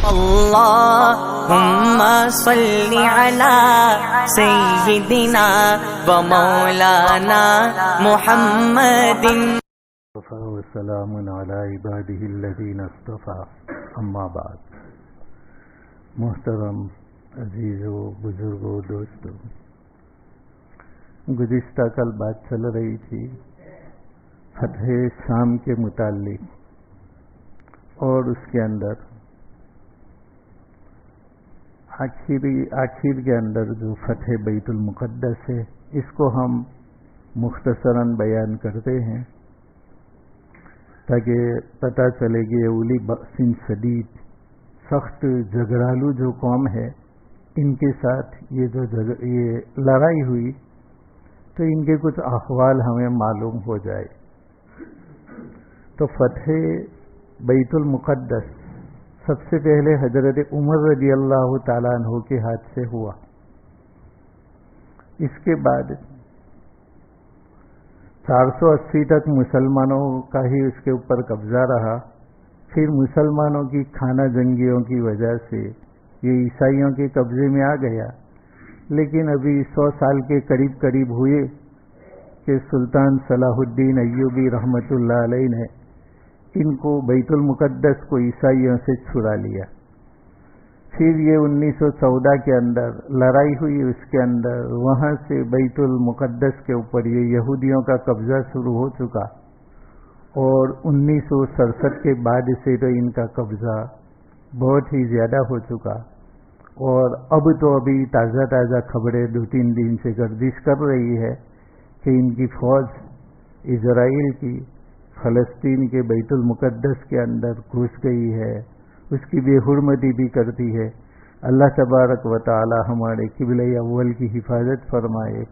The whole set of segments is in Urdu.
اللهم صل على سيدنا ومولانا محمد وسلام على عباده الذين اصطفى اما بعد. محترم عزیزوں، بزرگوں، دوستوں، گزشتہ کل بات چل رہی تھی فتح شام کے متعلق، اور اس کے اندر آخر کے اندر جو فتح بیت المقدس ہے، اس کو ہم مختصراً بیان کرتے ہیں تاکہ پتہ چلے کہ اولی بأس شدید، سخت جھگڑالو جو قوم ہے، ان کے ساتھ یہ لڑائی ہوئی تو ان کے کچھ احوال ہمیں معلوم ہو جائے. تو فتح بیت المقدس سب سے پہلے حضرت عمر رضی اللہ تعالیٰ عنہ کے ہاتھ سے ہوا. اس کے بعد 480 تک مسلمانوں کا ہی اس کے اوپر قبضہ رہا. پھر مسلمانوں کی خانہ جنگیوں کی وجہ سے یہ عیسائیوں کے قبضے میں آ گیا. لیکن ابھی 100 سال کے قریب ہوئے کہ سلطان صلاح الدین ایوبی رحمۃ اللہ علیہ نے ان کو بیت المقدس کو عیسائیوں سے چھڑا لیا. پھر یہ 1914 کے اندر لڑائی ہوئی، اس کے اندر وہاں سے بیت المقدس کے اوپر یہ یہودیوں کا قبضہ شروع ہو چکا، اور 1967 کے بعد سے تو ان کا قبضہ بہت ہی زیادہ ہو چکا. اور ابھی تازہ خبریں 2-3 دن سے گردش کر رہی ہے کہ ان کی فوج اسرائیل کی فلسطین کے بیت المقدس کے اندر گھس گئی ہے، اس کی بے حرمتی بھی کرتی ہے. اللہ تبارک و تعالی ہمارے قبلہ اول کی حفاظت فرمائے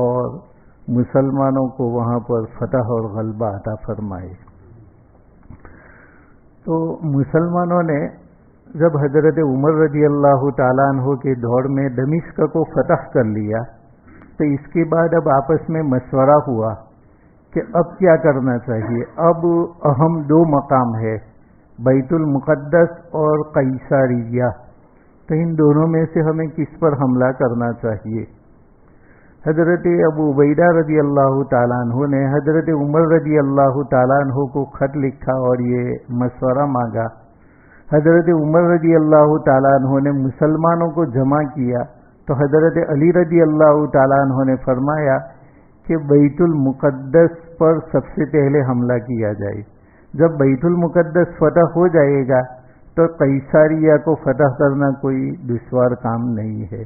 اور مسلمانوں کو وہاں پر فتح اور غلبہ عطا فرمائے. تو مسلمانوں نے جب حضرت عمر رضی اللہ تعالیٰ عنہ کے دور میں دمشق کو فتح کر لیا، تو اس کے بعد اب آپس میں مشورہ ہوا کہ اب کیا کرنا چاہیے. اب اہم 2 مقام ہے، بیت المقدس اور قیصریہ. تو ان دونوں میں سے ہمیں کس پر حملہ کرنا چاہیے؟ حضرت ابو عبیدہ رضی اللہ تعالیٰ عنہ نے حضرت عمر رضی اللہ تعالیٰ عنہ کو خط لکھا اور یہ مشورہ مانگا. حضرت عمر رضی اللہ تعالیٰ عنہ نے مسلمانوں کو جمع کیا تو حضرت علی رضی اللہ تعالیٰ عنہ نے فرمایا کہ بیت المقدس پر سب سے پہلے حملہ کیا جائے. جب بیت المقدس فتح ہو جائے گا تو قیصریہ کو فتح کرنا کوئی دشوار کام نہیں ہے.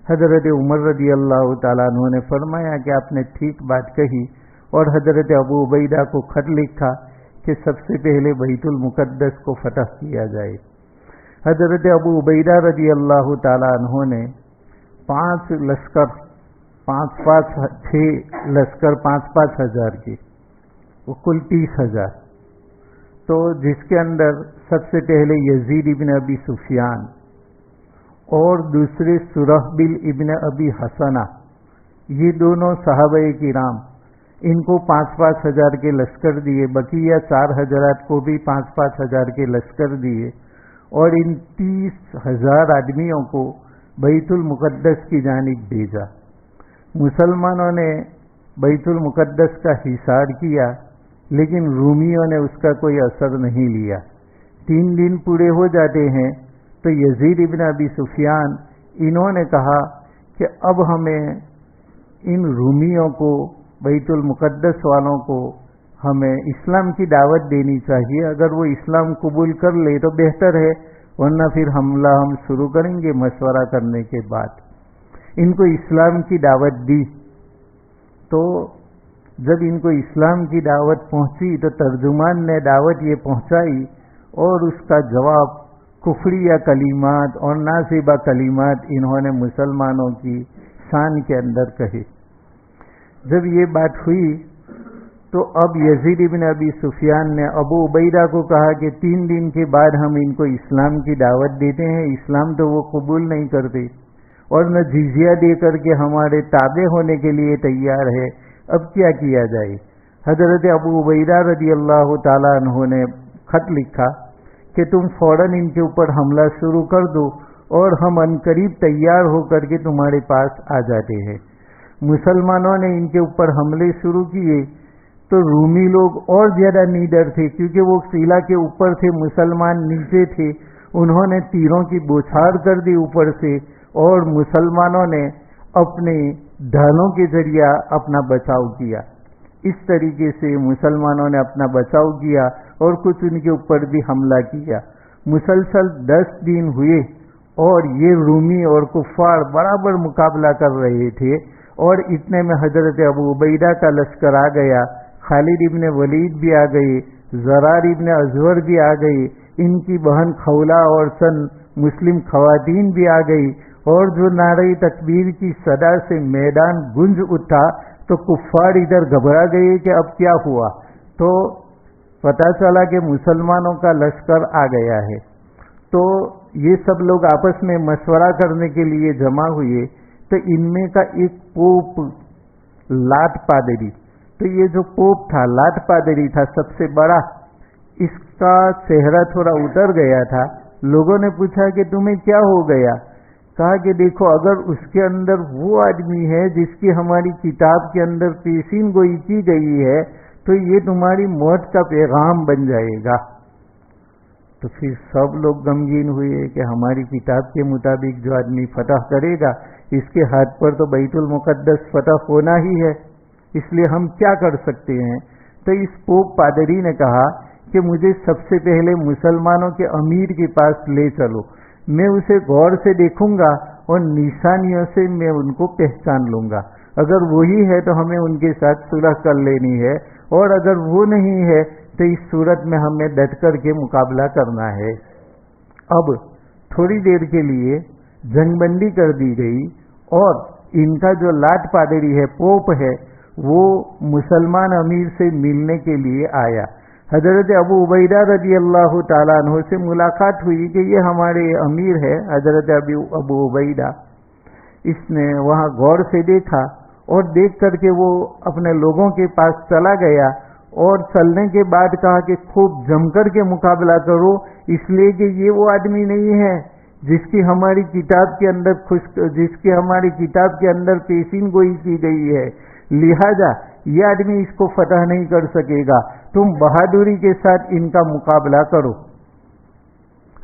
حضرت عمر رضی اللہ تعالیٰ عنہ نے فرمایا کہ آپ نے ٹھیک بات کہی، اور حضرت ابو عبیدہ کو خط لکھا کہ سب سے پہلے بیت المقدس کو فتح کیا جائے. حضرت ابو عبیدہ رضی اللہ تعالیٰ عنہ نے 5 لشکر 5,500 کے، وہ کل 30,000. تو جس کے اندر سب سے پہلے یزید ابن ابی سفیان اور دوسرے سرحبیل ابن ابی حسنہ، یہ دونوں صحابہ کرام، ان کو 5,500 کے لشکر دیے. بقیہ 4 حضرات کو بھی 5,500 کے لشکر دیے، اور ان 30,000 آدمیوں کو بیت المقدس کی جانب بھیجا. مسلمانوں نے بیت المقدس کا حصار کیا، لیکن رومیوں نے اس کا کوئی اثر نہیں لیا. 3 دن پورے ہو جاتے ہیں تو یزید ابن ابی سفیان انہوں نے کہا کہ اب ہمیں ان رومیوں کو، بیت المقدس والوں کو ہمیں اسلام کی دعوت دینی چاہیے. اگر وہ اسلام قبول کر لے تو بہتر ہے، ورنہ پھر حملہ ہم شروع کریں گے. مشورہ کرنے کے بعد ان کو اسلام کی دعوت دی. تو جب ان کو اسلام کی دعوت پہنچی تو ترجمان نے دعوت یہ پہنچائی، اور اس کا جواب کفریہ کلمات اور نازیبہ کلمات انہوں نے مسلمانوں کی شان کے اندر کہے. جب یہ بات ہوئی تو اب یزید ابن ابی سفیان نے ابو عبیدہ کو کہا کہ 3 دن کے بعد ہم ان کو اسلام کی دعوت دیتے ہیں. اسلام تو وہ قبول نہیں کرتے، اور نہ جزیہ دے کر کے ہمارے تابع ہونے کے لیے تیار ہے. اب کیا کیا جائے؟ حضرت ابو عبیدہ رضی اللہ تعالیٰ عنہ نے خط لکھا کہ تم فوراً ان کے اوپر حملہ شروع کر دو اور ہم عنقریب تیار ہو کر کے تمہارے پاس آ جاتے ہیں۔ مسلمانوں نے ان کے اوپر حملے شروع کیے تو رومی لوگ اور زیادہ نیڈر تھے، کیونکہ وہ قلعہ کے اوپر تھے، مسلمان نیچے تھے۔ انہوں نے تیروں کی بوچھار کر دی اوپر سے، اور مسلمانوں نے اپنے ڈھالوں کے ذریعہ اپنا بچاؤ کیا۔ اس طریقے سے مسلمانوں نے اپنا بچاؤ کیا اور کچھ ان کے اوپر بھی حملہ کیا۔ مسلسل 10 دن ہوئے اور یہ رومی اور کفار برابر مقابلہ کر رہے تھے، اور اتنے میں حضرت ابو عبیدہ کا لشکر آ گیا، خالد ابن ولید بھی آ گئے، زرار ابن ازور بھی آ گئے، ان کی بہن خولہ اور چند مسلم خواتین بھی آ گئی، اور جو نعرہ تکبیر کی صدا سے میدان گونج اٹھا تو کفار ادھر گھبرا گئے کہ اب کیا ہوا، تو پتہ چلا کہ مسلمانوں کا لشکر آ گیا ہے۔ تو یہ سب لوگ آپس میں مشورہ کرنے کے لیے جمع ہوئے، تو ان میں کا ایک پوپ لاٹ پادری، تو یہ جو پوپ تھا لاٹ پادری تھا سب سے بڑا، اس کا چہرہ تھوڑا اتر گیا تھا۔ لوگوں نے پوچھا کہ تمہیں کیا ہو گیا؟ کہا کہ دیکھو، اگر اس کے اندر وہ آدمی ہے جس کی ہماری کتاب کے اندر پیشین گوئی کی گئی ہے تو یہ تمہاری موت کا پیغام بن جائے گا۔ تو پھر سب لوگ غمگین ہوئے کہ ہماری کتاب کے مطابق جو آدمی فتح کرے گا اس کے ہاتھ پر تو بیت المقدس فتح ہونا ہی ہے، اس لیے ہم کیا کر سکتے ہیں؟ تو اس پوپ پادری نے کہا کہ مجھے سب سے پہلے مسلمانوں کے امیر کے پاس لے چلو، میں اسے غور سے دیکھوں گا اور نشانیوں سے میں ان کو پہچان لوں گا، اگر وہی ہے تو ہمیں ان کے ساتھ صلح کر لینی ہے، اور اگر وہ نہیں ہے تو اس صورت میں ہمیں ڈٹ کر کے مقابلہ کرنا ہے۔ اب تھوڑی دیر کے لیے جنگ بندی کر دی گئی، اور ان کا جو لاٹ پادری ہے، پوپ ہے، وہ مسلمان امیر سے ملنے کے لیے آیا۔ حضرت ابو عبیدہ رضی اللہ تعالیٰ عنہ سے ملاقات ہوئی کہ یہ ہمارے امیر ہے حضرت ابو عبیدہ۔ اس نے وہاں غور سے دیکھا، اور دیکھ کر کے وہ اپنے لوگوں کے پاس چلا گیا، اور چلنے کے بعد کہا کہ خوب جم کر کے مقابلہ کرو، اس لیے کہ یہ وہ آدمی نہیں ہے جس کی ہماری کتاب کے اندر پیشین گوئی کی گئی ہے، لہذا یہ آدمی اس کو فتح نہیں کر سکے گا، تم بہادری کے ساتھ ان کا مقابلہ کرو۔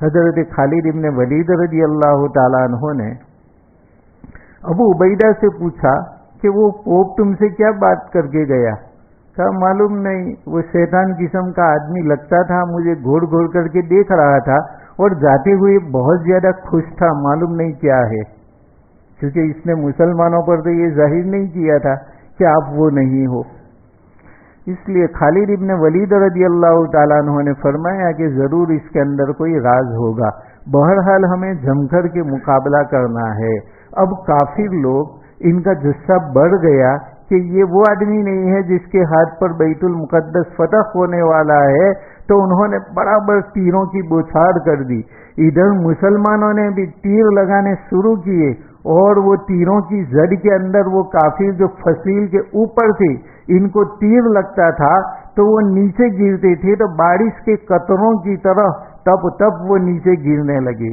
حضرت خالد ابن ولید رضی اللہ تعالیٰ عنہ نے ابو عبیدہ سے پوچھا کہ وہ پوپ تم سے کیا بات کر کے گیا؟ کہا معلوم نہیں، وہ شیطان قسم کا آدمی لگتا تھا، مجھے گھور گھور کر کے دیکھ رہا تھا، اور جاتے ہوئے بہت زیادہ خوش تھا، معلوم نہیں کیا ہے، کیونکہ اس نے مسلمانوں پر تو یہ ظاہر نہیں کیا تھا کہ آپ وہ نہیں ہو۔ اس لیے خالد ابن ولید رضی اللہ تعالیٰ عنہ نے فرمایا کہ ضرور اس کے اندر کوئی راز ہوگا، بہرحال ہمیں جم کر کے مقابلہ کرنا ہے۔ اب کافر لوگ ان کا جثہ بڑھ گیا کہ یہ وہ آدمی نہیں ہے جس کے ہاتھ پر بیت المقدس فتح ہونے والا ہے، تو انہوں نے برابر تیروں کی بوچھار کر دی۔ ادھر مسلمانوں نے بھی تیر لگانے شروع کیے، اور وہ تیروں کی زد کے اندر وہ کافر جو فصیل کے اوپر تھے، ان کو تیر لگتا تھا تو وہ نیچے گرتے تھے، تو بارش کے قطروں کی طرح تب وہ نیچے گرنے لگے،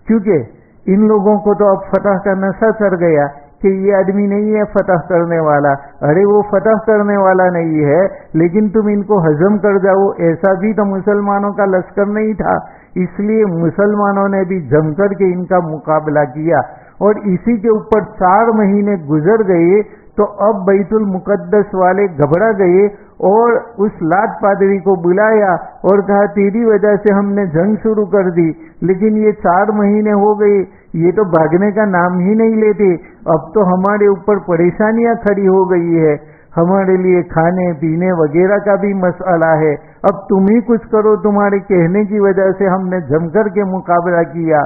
کیونکہ ان لوگوں کو تو اب فتح کا نشہ چڑھ گیا کہ یہ آدمی نہیں ہے فتح کرنے والا۔ ارے وہ فتح کرنے والا نہیں ہے، لیکن تم ان کو ہضم کر جاؤ، ایسا بھی تو مسلمانوں کا لشکر نہیں تھا۔ اس لیے مسلمانوں نے بھی جم کر کے ان کا مقابلہ کیا، اور اسی کے اوپر 4 مہینے گزر گئے تو اب بیت المقدس والے گھبرا گئے، اور اس لاٹ پادری کو بلایا اور کہا تیری وجہ سے ہم نے جنگ شروع کر دی، لیکن یہ 4 مہینے ہو گئے، یہ تو بھاگنے کا نام ہی نہیں لیتے، اب تو ہمارے اوپر پریشانیاں کھڑی ہو گئی ہے، ہمارے لیے کھانے پینے وغیرہ کا بھی مسئلہ ہے، اب تم ہی کچھ کرو، تمہارے کہنے کی وجہ سے ہم نے جم کر کے مقابلہ کیا۔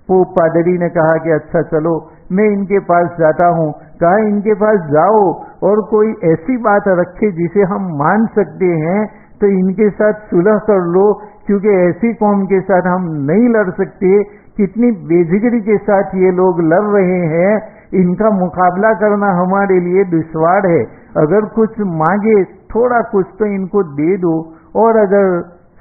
پوپ پادری نے کہا کہ اچھا چلو میں ان کے پاس جاتا ہوں۔ کہا ان کے پاس جاؤ اور کوئی ایسی بات رکھے جسے ہم مان سکتے ہیں تو ان کے ساتھ صلح کر لو، کیونکہ ایسی قوم کے ساتھ ہم نہیں لڑ سکتے، کتنی بے جگری کے ساتھ یہ لوگ لڑ رہے ہیں، ان کا مقابلہ کرنا ہمارے لیے دشوار ہے، اگر کچھ مانگے تھوڑا کچھ تو ان کو دے دو، اور اگر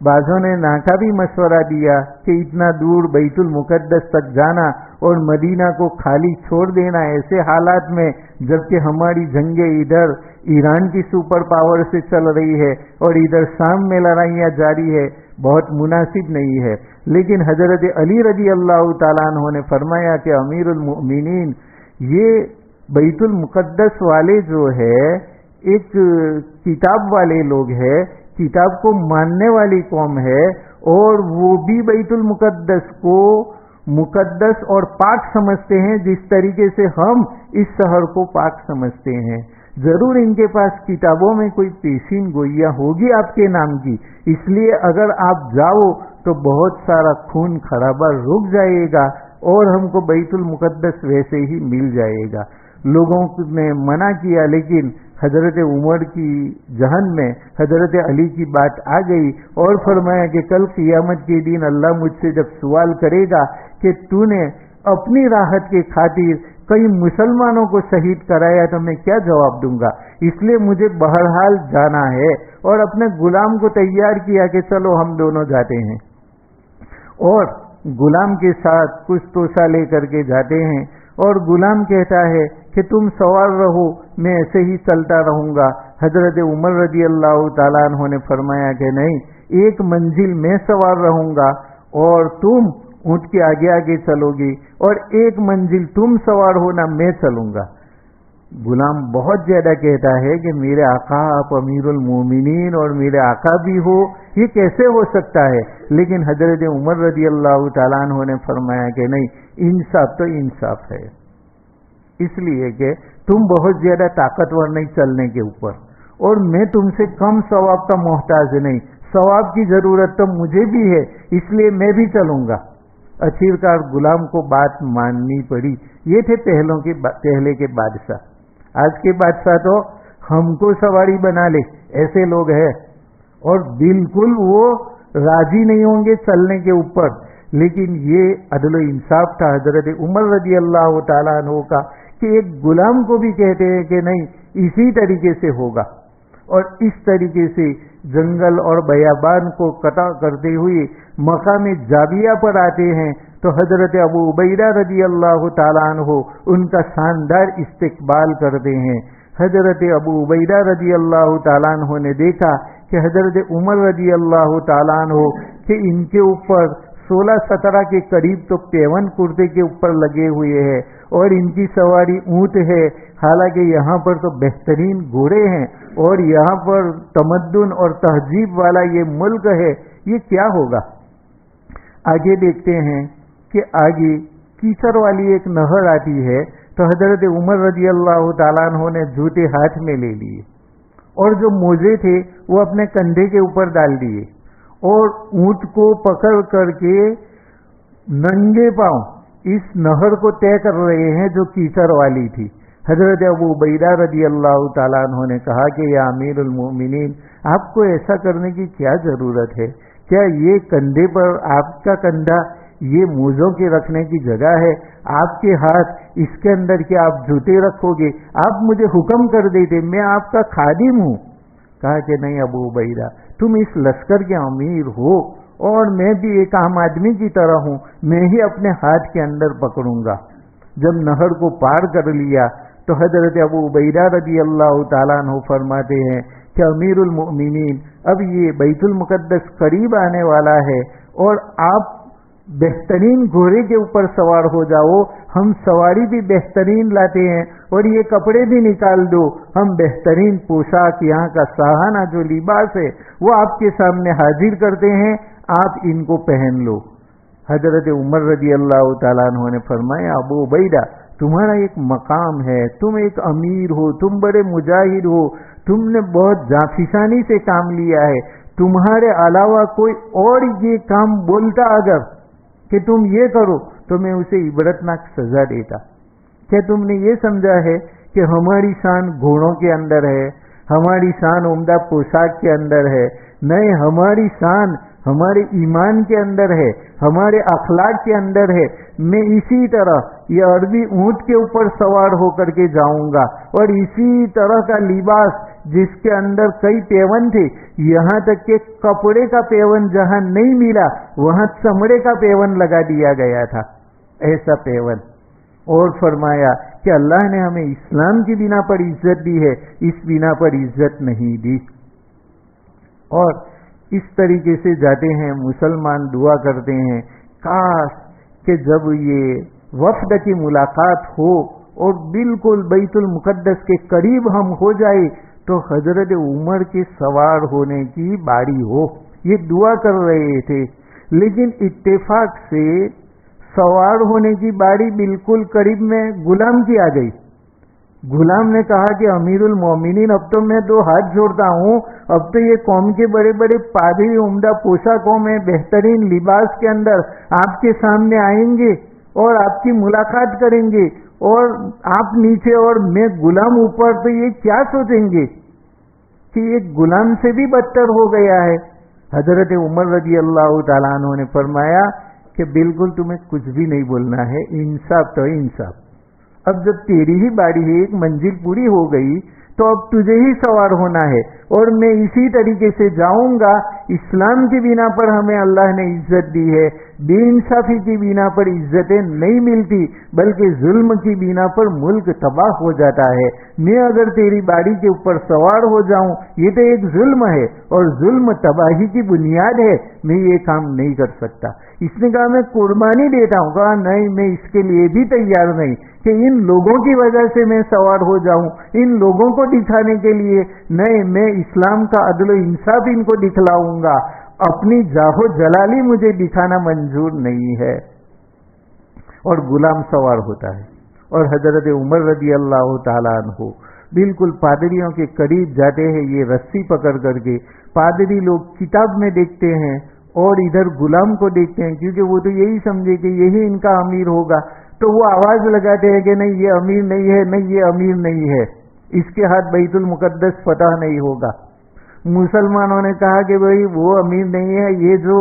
بعضوں نے کا بھی مشورہ دیا کہ اتنا دور بیت المقدس تک جانا اور مدینہ کو خالی چھوڑ دینا ایسے حالات میں جبکہ ہماری جنگیں ادھر ایران کی سپر پاور سے چل رہی ہے اور ادھر شام میں لڑائیاں جاری ہے، بہت مناسب نہیں ہے۔ لیکن حضرت علی رضی اللہ تعالیٰ عنہ نے فرمایا کہ امیر المؤمنین، یہ بیت المقدس والے جو ہے ایک کتاب والے لوگ ہیں، کتاب کو ماننے والی قوم ہے، اور وہ بھی بیت المقدس کو مقدس اور پاک سمجھتے ہیں جس طریقے سے ہم اس شہر کو پاک سمجھتے ہیں۔ ضرور ان کے پاس کتابوں میں کوئی پیشین گوئیاں ہوگی آپ کے نام کی، اس لیے اگر آپ جاؤ تو بہت سارا خون خرابہ رک جائے گا اور ہم کو بیت المقدس ویسے ہی مل جائے گا۔ لوگوں نے منع کیا، لیکن حضرت عمر کی ذہن میں حضرت علی کی بات آ گئی اور فرمایا کہ کل قیامت کے دن اللہ مجھ سے جب سوال کرے گا کہ تو نے اپنی راحت کے خاطر کئی مسلمانوں کو شہید کرایا تو میں کیا جواب دوں گا؟ اس لیے مجھے بہرحال جانا ہے، اور اپنے غلام کو تیار کیا کہ چلو ہم دونوں جاتے ہیں، اور غلام کے ساتھ کچھ توشہ لے کر کے جاتے ہیں، اور غلام کہتا ہے کہ تم سوار رہو، میں ایسے ہی چلتا رہوں گا۔ حضرت عمر رضی اللہ تعالیٰ عنہ نے فرمایا کہ نہیں، ایک منزل میں سوار رہوں گا اور تم اونٹ کے آگے آگے چلو گی، اور ایک منزل تم سوار ہونا، میں چلوں گا۔ غلام بہت زیادہ کہتا ہے کہ میرے آقا آپ امیر المومنین اور میرے آقا بھی ہو، یہ کیسے ہو سکتا ہے؟ لیکن حضرت عمر رضی اللہ تعالیٰ عنہ نے فرمایا کہ نہیں، انصاف تو انصاف ہے، اس لیے کہ تم بہت زیادہ طاقتور نہیں چلنے کے اوپر، اور میں تم سے کم ثواب کا محتاج نہیں، ثواب کی ضرورت تو مجھے بھی ہے، اس لیے میں بھی چلوں گا۔ اخیرکار غلام کو بات ماننی پڑی۔ یہ تھے پہلے کے بادشاہ۔ آج کے بادشاہ تو ہم کو سواری بنا لے ایسے لوگ ہیں، اور بالکل وہ راضی نہیں ہوں گے چلنے کے اوپر۔ لیکن یہ عدل و انصاف تھا حضرت عمر رضی اللہ تعالیٰ عنہ کا کہ ایک غلام کو بھی کہتے ہیں کہ نہیں، اسی طریقے سے ہوگا، اور اس طریقے سے جنگل اور بیابان کو قطع کرتے ہوئے مقام جابیہ پر آتے ہیں تو حضرت ابو عبیدہ رضی اللہ تعالیٰ عنہ ان کا شاندار استقبال کرتے ہیں۔ حضرت ابو عبیدہ رضی اللہ تعالیٰ عنہ نے دیکھا کہ حضرت عمر رضی اللہ تعالیٰ عنہ کہ ان کے اوپر 16-17 کے قریب تو پیون کرتے کے اوپر لگے ہوئے ہیں، اور ان کی سواری اونٹ ہے، حالانکہ یہاں پر تو بہترین گھوڑے ہیں اور یہاں پر تمدن اور تہذیب والا یہ ملک ہے، یہ کیا ہوگا؟ آگے دیکھتے ہیں کہ آگے کیچڑ والی ایک نہر آتی ہے، تو حضرت عمر رضی اللہ تعالیٰ عنہ نے جوتے ہاتھ میں لے لیے، اور جو موزے تھے وہ اپنے کندھے کے اوپر ڈال دیے، اور اونٹ کو پکڑ کر کے ننگے پاؤں اس نہر کو طے کر رہے ہیں جو کیچڑ والی تھی۔ حضرت ابو عبیدہ رضی اللہ تعالیٰ عنہ نے کہا کہ یا امیر المؤمنین، آپ کو ایسا کرنے کی کیا ضرورت ہے؟ کیا یہ کندھے پر آپ کا کندھا یہ موزوں کے رکھنے کی جگہ ہے؟ آپ کے ہاتھ اس کے اندر کیا آپ جوتے رکھو گے؟ آپ مجھے حکم کر دیتے، میں آپ کا خادم ہوں۔ کہا کہ نہیں ابو عبیدہ، تم اس لشکر کے امیر ہو اور میں بھی ایک عام آدمی کی طرح ہوں، میں ہی اپنے ہاتھ کے اندر پکڑوں گا۔ جب نہر کو پار کر لیا تو حضرت ابو عبیدہ رضی اللہ تعالیٰ عنہ فرماتے ہیں کہ امیر المؤمنین، اب یہ بیت المقدس قریب آنے والا ہے، اور آپ بہترین گھوڑے کے اوپر سوار ہو جاؤ، ہم سواری بھی بہترین لاتے ہیں، اور یہ کپڑے بھی نکال دو، ہم بہترین پوشاک، یہاں کا شاہانہ جو لباس ہے وہ آپ کے سامنے حاضر کرتے ہیں، آپ ان کو پہن لو۔ حضرت عمر رضی اللہ تعالیٰ عنہ نے فرمایا ابو عبیدہ، تمہارا ایک مقام ہے، تم ایک امیر ہو، تم بڑے مجاہد ہو، تم نے بہت جانفشانی سے کام لیا ہے، تمہارے علاوہ کوئی اور یہ کام بولتا اگر کہ تم یہ کرو تو میں اسے عبرتناک سزا دیتا۔ کیا تم نے یہ سمجھا ہے کہ ہماری شان گھوڑوں کے اندر ہے، ہماری شان عمدہ پوشاک کے اندر ہے؟ نہیں، ہماری شان ہمارے ایمان کے اندر ہے، ہمارے اخلاق کے اندر ہے۔ میں اسی طرح یہ عربی اونٹ کے اوپر سوار ہو کر کے جاؤں گا، اور اسی طرح کا لباس جس کے اندر کئی پیون تھے، یہاں تک کہ کپڑے کا پیون جہاں نہیں ملا وہاں چمڑے کا پیون لگا دیا گیا تھا، ایسا پیون. اور فرمایا کہ اللہ نے ہمیں اسلام کی بنا پر عزت دی ہے، اس بنا پر عزت نہیں دی. اور اس طریقے سے جاتے ہیں مسلمان، دعا کرتے ہیں کاش کہ جب یہ وفد کی ملاقات ہو اور بالکل بیت المقدس کے قریب ہم ہو جائے تو حضرت عمر کے سوار ہونے کی باری ہو. یہ دعا کر رہے تھے، لیکن اتفاق سے سوار ہونے کی باری بالکل قریب میں غلام کی آ گئی. غلام نے کہا کہ امیر المومنین اب تو میں 2 ہاتھ جوڑتا ہوں، اب تو یہ قوم کے بڑے بڑے پادری عمدہ پوشاکوں میں بہترین لباس کے اندر آپ کے سامنے آئیں گے اور آپ کی ملاقات کریں گے، اور آپ نیچے اور میں غلام اوپر، تو یہ کیا سوچیں گے کہ یہ غلام سے بھی بدتر ہو گیا ہے. حضرت عمر رضی اللہ تعالیٰ عنہ نے فرمایا کہ بالکل تمہیں کچھ بھی نہیں بولنا ہے، انصاف تو انصاف. اب جب تیری ہی باری ہے، ایک منزل پوری ہو گئی تو اب تجھے ہی سوار ہونا ہے، اور میں اسی طریقے سے جاؤں گا. اسلام کی بنا پر ہمیں اللہ نے عزت دی ہے، بے انصافی کی بنا پر عزتیں نہیں ملتی، بلکہ ظلم کی بنا پر ملک تباہ ہو جاتا ہے. میں اگر تیری باری کے اوپر سوار ہو جاؤں یہ تو ایک ظلم ہے، اور ظلم تباہی کی بنیاد ہے، میں یہ کام نہیں کر سکتا. اس نے کہا میں قربانی دیتا ہوں. کہا نہیں، میں اس کے لیے بھی تیار نہیں کہ ان لوگوں کی وجہ سے میں سوار ہو جاؤں، ان لوگوں کو دکھانے کے لیے نہیں. میں اسلام کا عدل و انصاف ان کو دکھلاؤں گا، اپنی جاہو جلالی مجھے دکھانا منظور نہیں ہے. اور غلام سوار ہوتا ہے، اور حضرت عمر رضی اللہ تعالیٰ عنہ بالکل پادریوں کے قریب جاتے ہیں، یہ رسی پکڑ کر کے. پادری لوگ کتاب میں دیکھتے ہیں اور ادھر غلام کو دیکھتے ہیں، کیونکہ وہ تو یہی سمجھے کہ یہی ان کا امیر ہوگا، تو وہ آواز لگاتے ہیں کہ نہیں یہ امیر نہیں ہے، نہیں یہ امیر نہیں ہے، اس کے ہاتھ بیت المقدس فتح نہیں ہوگا. مسلمانوں نے کہا کہ بھئی وہ امیر نہیں ہے، یہ جو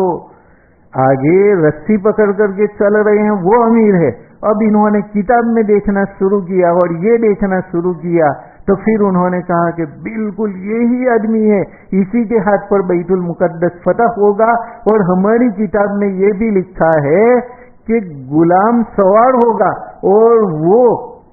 آگے رسی پکڑ کر کے چل رہے ہیں وہ امیر ہے. اب انہوں نے کتاب میں دیکھنا شروع کیا اور یہ دیکھنا شروع کیا، تو پھر انہوں نے کہا کہ بالکل یہی آدمی ہے، اسی کے ہاتھ پر بیت المقدس فتح ہوگا. اور ہماری کتاب میں یہ بھی لکھا ہے کہ غلام سوار ہوگا اور وہ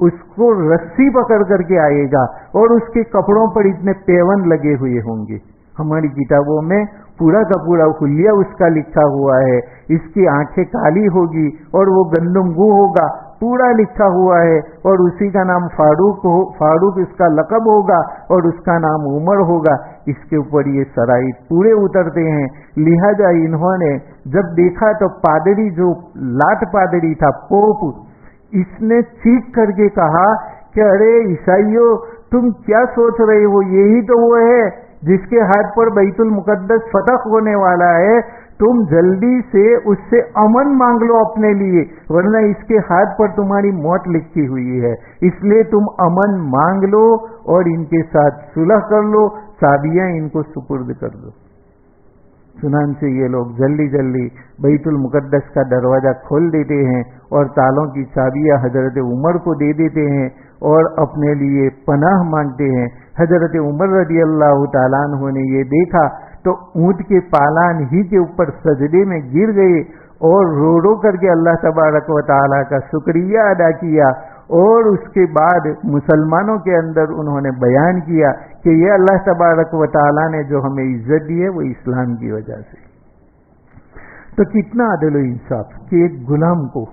اس کو رسی پکڑ کر کے آئے گا، اور اس کے کپڑوں پر اتنے پیون لگے ہوئے ہوں گے. ہماری کتابوں میں پورا کا پورا حلیہ اس کا لکھا ہوا ہے. اس کی آنکھیں کالی ہوگی اور وہ گندم گو ہوگا، پورا لکھا ہوا ہے. اور اسی کا نام فاروق اس کا لقب ہوگا، اور اس کا نام عمر ہوگا. اس کے اوپر یہ شرائط پورے اترتے ہیں. لہذا انہوں نے جب دیکھا تو پادری جو لاٹ پادری تھا، پوپ، اس نے چیخ کر کے کہا کہ ارے عیسائیوں، تم کیا سوچ رہے ہو؟ یہی تو وہ ہے جس کے ہاتھ پر بیت المقدس فتح ہونے والا ہے. تم جلدی سے اس سے امن مانگ لو اپنے لیے، ورنہ اس کے ہاتھ پر تمہاری موت لکھی ہوئی ہے. اس لیے تم امن مانگ لو اور ان کے ساتھ صلح کر لو، چابیاں ان کو سپرد کر دو. چنانچہ یہ لوگ جلدی جلدی بیت المقدس کا دروازہ کھول دیتے ہیں اور تالوں کی چابیاں حضرت عمر کو دے دیتے ہیں اور اپنے لیے پناہ مانگتے ہیں. حضرت عمر رضی اللہ تعالیٰ عنہ نے یہ دیکھا تو اونٹ کے پالان ہی کے اوپر سجدے میں گر گئے اور رو رو کر کے اللہ تبارک و تعالیٰ کا شکریہ ادا کیا. اور اس کے بعد مسلمانوں کے اندر انہوں نے بیان کیا کہ یہ اللہ تبارک و تعالیٰ نے جو ہمیں عزت دی ہے وہ اسلام کی وجہ سے. تو کتنا عدل و انصاف کہ ایک غلام کو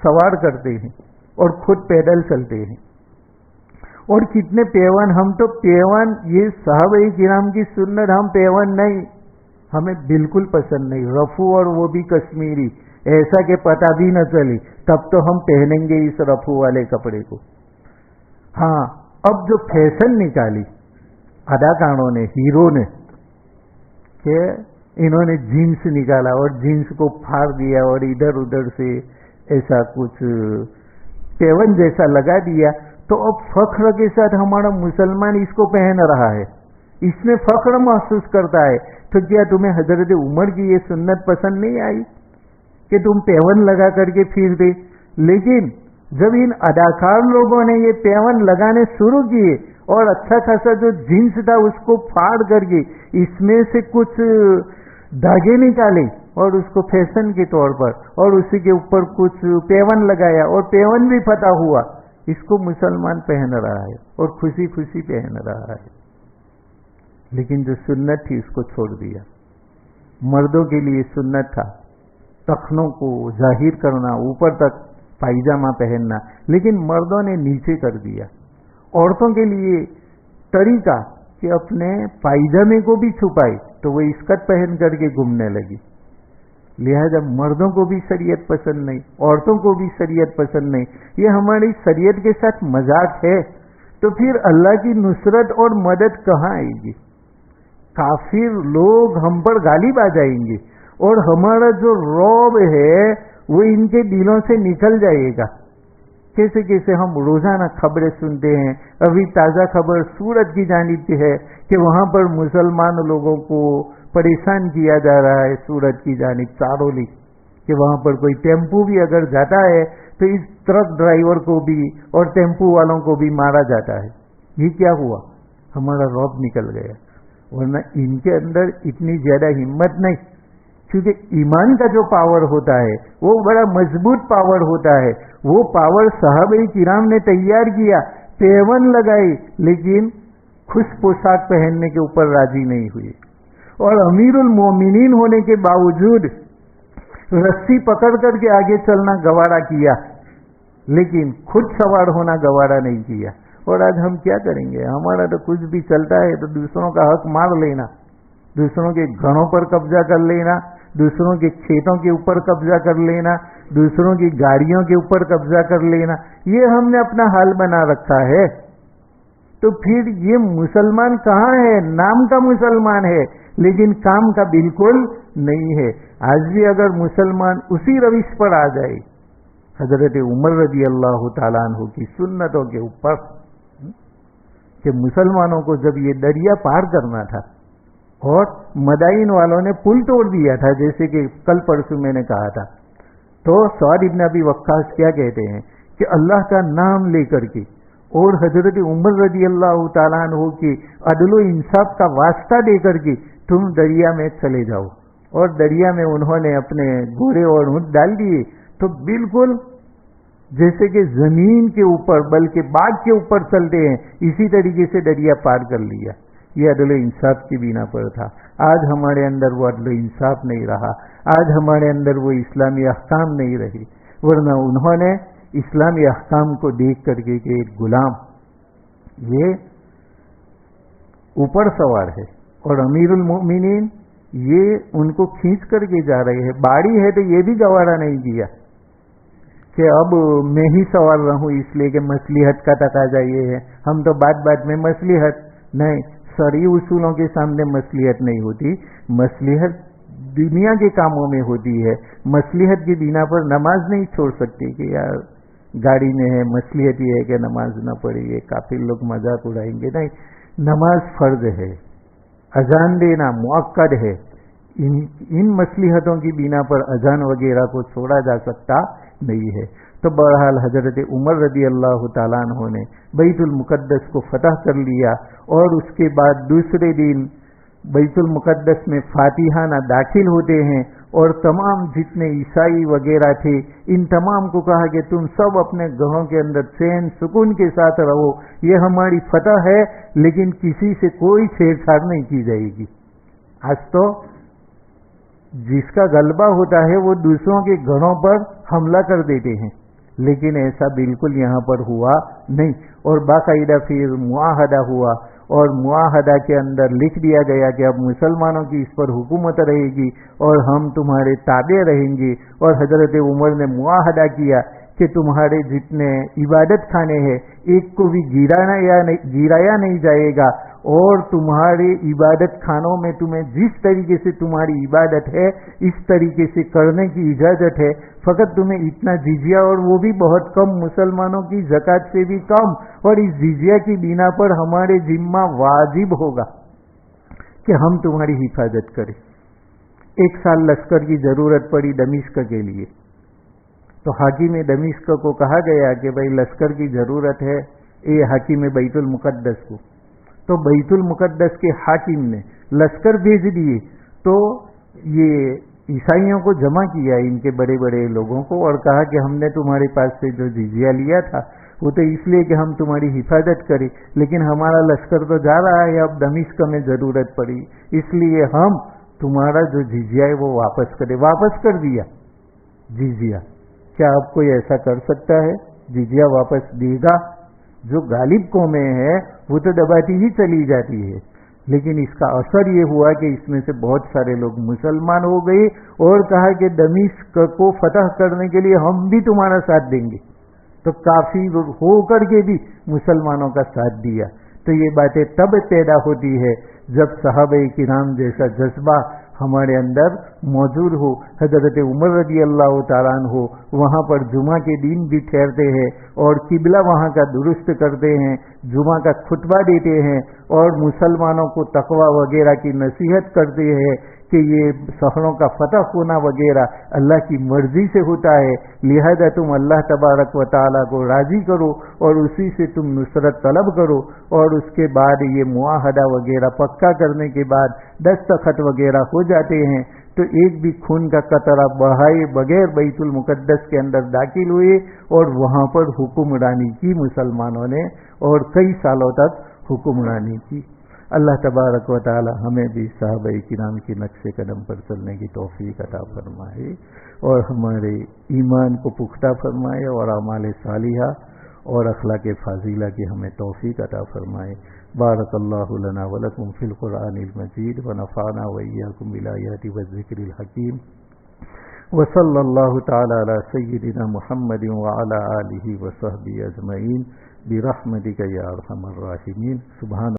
سوار کرتے ہیں اور خود پیدل چلتے ہیں. اور کتنے پیون، ہم تو پیون، یہ صحابہ کرام کی سنت، ہم پیون نہیں، ہمیں بالکل پسند نہیں. رفو اور وہ بھی کشمیری، ایسا کہ پتہ بھی نہ چلی، تب تو ہم پہنیں گے اس رفو والے کپڑے کو. ہاں اب جو فیشن نکالی اداکاروں نے، ہیرو نے، کہ انہوں نے جینس نکالا اور جینس کو پھاڑ دیا اور ادھر ادھر سے ایسا کچھ پیون جیسا لگا دیا، تو اب فخر کے ساتھ ہمارا مسلمان اس کو پہن رہا ہے، اس میں فخر محسوس کرتا ہے. تو کیا تمہیں حضرت عمر کی یہ سنت پسند نہیں آئی کہ تم پیون لگا کر کے پھر دے؟ لیکن جب ان اداکار لوگوں نے یہ پیون لگانے شروع کیے اور اچھا خاصا جو جنس تھا اس کو پھاڑ کر کے اس میں سے کچھ دھاگے نکالے اور اس کو فیشن کے طور پر اور اسی کے اوپر کچھ پیون لگایا اور پیون بھی فتح ہوا. اس کو مسلمان پہن رہا ہے اور خوشی خوشی پہن رہا ہے. لیکن جو سنت تھی اس کو چھوڑ دیا. مردوں کے لیے سنت تھا ٹخنوں کو ظاہر کرنا, اوپر تک پائجامہ پہننا, لیکن مردوں نے نیچے کر دیا. عورتوں کے لیے طریقہ کہ اپنے پائجامے کو بھی چھپائے تو وہ اسکرٹ پہن کر کے گھومنے لگی. لہذا مردوں کو بھی شریعت پسند نہیں, عورتوں کو بھی شریعت پسند نہیں. یہ ہماری شریعت کے ساتھ مذاق ہے. تو پھر اللہ کی نصرت اور مدد کہاں آئے گی؟ کافر لوگ ہم پر غالب آ جائیں گے اور ہمارا جو رعب ہے وہ ان کے دلوں سے نکل جائے گا. کیسے کیسے ہم روزانہ خبریں سنتے ہیں. ابھی تازہ خبر سورت کی جانب سے ہے کہ وہاں پر مسلمان لوگوں کو پریشان کیا جا رہا ہے سورت کی جانب چارولی, کہ وہاں پر کوئی ٹیمپو بھی اگر جاتا ہے تو اس ٹرک ڈرائیور کو بھی اور ٹیمپو والوں کو بھی مارا جاتا ہے. یہ کیا ہوا؟ ہمارا رعب نکل گیا. ورنہ ان کے اندر اتنی زیادہ ہمت نہیں, کیونکہ ایمان کا جو پاور ہوتا ہے وہ بڑا مضبوط پاور ہوتا ہے. وہ پاور صحابہ کرام نے تیار کیا, پیون لگائی, لیکن خوش پوشاک پہننے کے اوپر راضی نہیں ہوئی. اور امیر المومنین ہونے کے باوجود رسی پکڑ کر کے آگے چلنا گوارا کیا, لیکن خود سوار ہونا گوارا نہیں کیا. اور آج ہم کیا کریں گے؟ ہمارا تو کچھ بھی چلتا ہے تو دوسروں کا حق مار لینا, دوسروں کے گھروں پر قبضہ کر لینا, دوسروں کے کھیتوں کے اوپر قبضہ کر لینا, دوسروں کی گاڑیوں کے اوپر قبضہ کر لینا. یہ ہم نے اپنا حال بنا رکھا ہے. تو پھر یہ مسلمان کہاں ہے؟ نام کا مسلمان ہے لیکن کام کا بالکل نہیں ہے. آج بھی اگر مسلمان اسی روش پر آ جائے حضرت عمر رضی اللہ تعالیٰ عنہ کی سنتوں کے اوپر, کہ مسلمانوں کو جب یہ دریا پار کرنا تھا اور مدائن والوں نے پل توڑ دیا تھا, جیسے کہ کل پرسوں میں نے کہا تھا, تو سعد ابن ابی وقاص کیا کہتے ہیں کہ اللہ کا نام لے کر کے اور حضرت عمر رضی اللہ تعالیٰ عنہ کی عدل و انصاف کا واسطہ دے کر کے تم دریا میں چلے جاؤ. اور دریا میں انہوں نے اپنے گھوڑے اور اونٹ ڈال دیے تو بالکل جیسے کہ زمین کے اوپر بلکہ باغ کے اوپر چلتے ہیں اسی طریقے سے دریا پار کر لیا. یہ عدل و انصاف کی بنا پر تھا. آج ہمارے اندر وہ عدل و انصاف نہیں رہا, آج ہمارے اندر وہ اسلامی احکام نہیں رہی. ورنہ انہوں نے اسلامی احکام کو دیکھ کر کے کہ ایک غلام یہ اوپر سوار ہے اور امیر المؤمنین یہ ان کو کھینچ کر کے جا رہے ہیں. باڑی ہے تو یہ بھی گوارا نہیں کیا کہ اب میں ہی سوار رہوں, اس لیے کہ مصلحت کا تقاضا یہ ہے. ہم تو بات بات میں مصلحت نہیں, شرعی اصولوں کے سامنے مصلحت نہیں ہوتی. مصلحت دنیا کے کاموں میں ہوتی ہے. مصلحت کی بنا پر نماز نہیں چھوڑ سکتے کہ یار گاڑی میں ہے, مصلحت یہ ہے کہ نماز نہ پڑھے, یہ کافی لوگ مذاق اڑائیں گے. نہیں, نماز فرض ہے, اذان دینا مؤکد ہے. ان مصلحتوں کی بنا پر اذان وغیرہ کو چھوڑا جا سکتا نہیں ہے. تو بہرحال حضرت عمر رضی اللہ تعالیٰ عنہ نے بیت المقدس کو فتح کر لیا اور اس کے بعد دوسرے دن بیت المقدس میں فاتحانہ داخل ہوتے ہیں اور تمام جتنے عیسائی وغیرہ تھے ان تمام کو کہا کہ تم سب اپنے گھروں کے اندر چین سکون کے ساتھ رہو, یہ ہماری فتح ہے لیکن کسی سے کوئی چھیڑ چھاڑ نہیں کی جائے گی. آج تو جس کا غلبہ ہوتا ہے وہ دوسروں کے گھروں پر حملہ کر دیتے ہیں, لیکن ایسا بالکل یہاں پر ہوا نہیں. اور باقاعدہ پھر معاہدہ ہوا اور معاہدہ کے اندر لکھ دیا گیا کہ اب مسلمانوں کی اس پر حکومت رہے گی اور ہم تمہارے تابع رہیں گے. اور حضرت عمر نے معاہدہ کیا کہ تمہارے جتنے عبادت خانے ہیں ایک کو بھی گرایا نہیں جائے گا اور تمہارے عبادت خانوں میں تمہیں جس طریقے سے تمہاری عبادت ہے اس طریقے سے کرنے کی اجازت ہے. فقط تمہیں اتنا جزیہ, اور وہ بھی بہت کم, مسلمانوں کی زکوٰۃ سے بھی کم, اور اس جزیہ کی بنا پر ہمارے ذمہ واجب ہوگا کہ ہم تمہاری حفاظت کریں. 1 سال لشکر کی ضرورت پڑی دمشق کے لیے, تو حاکم دمشق کو کہا گیا کہ بھائی لشکر کی ضرورت ہے, اے حاکم بیت المقدس کو. تو بیت المقدس کے حاکم نے لشکر بھیج دیے تو یہ عیسائیوں کو جمع کیا ان کے بڑے بڑے لوگوں کو اور کہا کہ ہم نے تمہارے پاس سے جو جزیہ لیا تھا وہ تو اس لیے کہ ہم تمہاری حفاظت کریں، لیکن ہمارا لشکر تو جا رہا ہے، اب دمشق میں ضرورت پڑی، اس لیے ہم تمہارا جو جزیہ ہے وہ واپس کریں. واپس کر دیا جزیہ. کیا اب کوئی ایسا کر سکتا ہے جزیہ واپس دے گا؟ جو غالب قومیں ہیں وہ تو دباتی ہی چلی جاتی ہے، لیکن اس کا اثر یہ ہوا کہ اس میں سے بہت سارے لوگ مسلمان ہو گئے اور کہا کہ دمشق کو فتح کرنے کے لیے ہم بھی تمہارا ساتھ دیں گے. تو کافی ہو کر کے بھی مسلمانوں کا ساتھ دیا. تو یہ باتیں تب پیدا ہوتی ہے جب صحابہ کرام جیسا جذبہ ہمارے اندر موجود ہو. حضرت عمر رضی اللہ تعالیٰ عنہ وہاں پر جمعہ کے دن بھی ٹھہرتے ہیں اور قبلہ وہاں کا درست کرتے ہیں، جمعہ کا خطبہ دیتے ہیں اور مسلمانوں کو تقوی وغیرہ کی نصیحت کرتے ہیں کہ یہ شہروں کا فتح ہونا وغیرہ اللہ کی مرضی سے ہوتا ہے، لہذا تم اللہ تبارک و تعالیٰ کو راضی کرو اور اسی سے تم نصرت طلب کرو. اور اس کے بعد یہ معاہدہ وغیرہ پکا کرنے کے بعد دستخط وغیرہ ہو جاتے ہیں تو ایک بھی خون کا قطرہ بہائے بغیر بیت المقدس کے اندر داخل ہوئے اور وہاں پر حکمرانی کی مسلمانوں نے اور کئی سالوں تک حکمرانی کی. اللہ تبارک و تعالی ہمیں بھی صحابہ کرام کی نقش قدم پر چلنے کی توفیق عطا فرمائے اور ہمارے ایمان کو پختہ فرمائے اور اعمال صالحہ اور اخلاق فاضلہ کی ہمیں توفیق عطا فرمائے. بارک اللہ لنا ولکم فی القرآن المجید ونفعنا وإیاکم بالآیات والذکر الحکیم وصلی اللہ تعالی علی سیدنا محمد وعلی آلہ وصحبہ اجمعین برحمتک یا ارحم الراحمین. سبحان